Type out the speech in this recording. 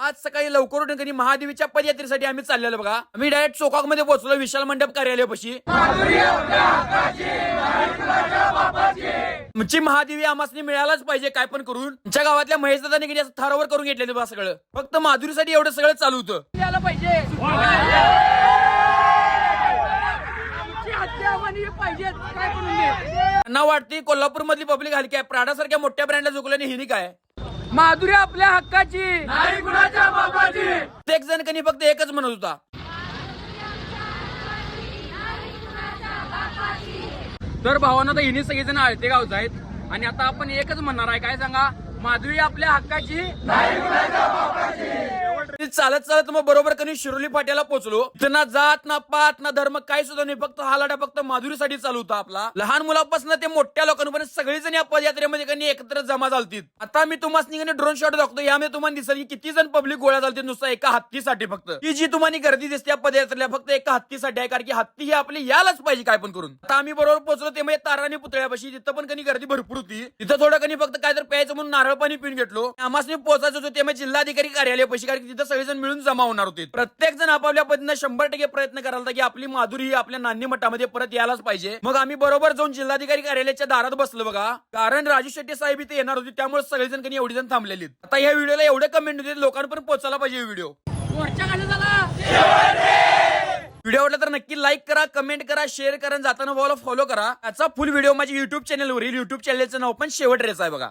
आज सकाळी लवकर उठून कधी महादेवीच्या पदयात्रेसाठी आम्ही चाललेलो बघा. आम्ही डायरेक्ट चोकाक मध्ये पोहोचलो विशाल मंडप कार्यालयापाशी. म्हणजे महादेवी आम्हाला मिळालाच पाहिजे काय पण करून. आमच्या गावातल्या महेश दादाने कधी असं थरावर करून घेतले बघा सगळं. फक्त माधुरीसाठी एवढं सगळं चालू होतं. यायला पाहिजे त्यांना वाटते कोल्हापूर मधली पब्लिक हलकी आहे. प्राडा सारख्या मोठ्या ब्रँडला झुकल्याने हिनी काय माधुरी आपल्या हक्काची नाही कुणाच्या बापाची. एक जण कधी फक्त एकच म्हणत होता. तर भावांना तर हिने सगळेजण आळते गावचे आहेत आणि आता आपण एकच म्हणणार आहे. काय सांगा? माधुरी आपल्या हक्काची नाही कुणाच्या बापाची. चालत चालत मग बरोबर कधी शिरोली फाट्याला पोहोचलो. तिथं ना जात ना पात ना धर्म काही सुद्धा नाही. फक्त हा लढा फक्त माधुरीसाठी चालू होता आपला. लहान मुलापासून ते मोठ्या लोकांपर्यंत सगळेजण या पदयात्रेमध्ये कधी एकत्र जमा झालतीत. आता मी तुम्हाला ड्रोन शॉट दाखवतो. यामध्ये तुम्हाला दिसेल की किती जण पब्लिक गोळा झालते नुसता एका हत्तीसाठी. फक्त ही जी तुम्हाला गर्दी दिसते या पदयात्रेला फक्त एका हत्तीसाठी आहे. कारण की हत्ती ही आपली यायलाच पाहिजे काय पण करून. आता आम्ही बरोबर पोहोचलो ते म्हणजे ताराणी पुतळ्यापाशी. तिथं पण कधी गर्दी भरपूर होती. तिथं थोडं कधी फक्त काय तर प्यायचं म्हणून नारळ पाणी पिऊन घेतलो. आम्हाला पोहोचायचं होतं ते म्हणजे जिल्हाधिकारी कार्यालयापाशी. कारण की तिथं सगळेजण मिळून जमा होणार होते. प्रत्येक जण आपापल्या पद्धतीने 100% प्रयत्न करायला की आपली माधुरी ही आपल्या नांदी मठामध्ये परत यायलाच पाहिजे. मग आम्ही बरोबर जाऊन जिल्हाधिकारी कार्यालयाच्या दारात बसलो बघा. कारण राजू शेट्टी साहेब इथे येणार होते. त्यामुळे सगळेजण कधी एवढी जण थांबलेली. आता या व्हिडिओला एवढे कमेंट होते लोकांपर्यंत पोहोचायला पाहिजे व्हिडिओ. व्हिडिओ आवडला तर नक्की लाईक करा, कमेंट करा, शेअर करा, जाताना भावाला फॉलो करा. याचा फुल व्हिडिओ माझ्या युट्यूब चॅनलवर येईल. युट्यूब चॅनलचं नाव पण शेवट रेस आहे बघा.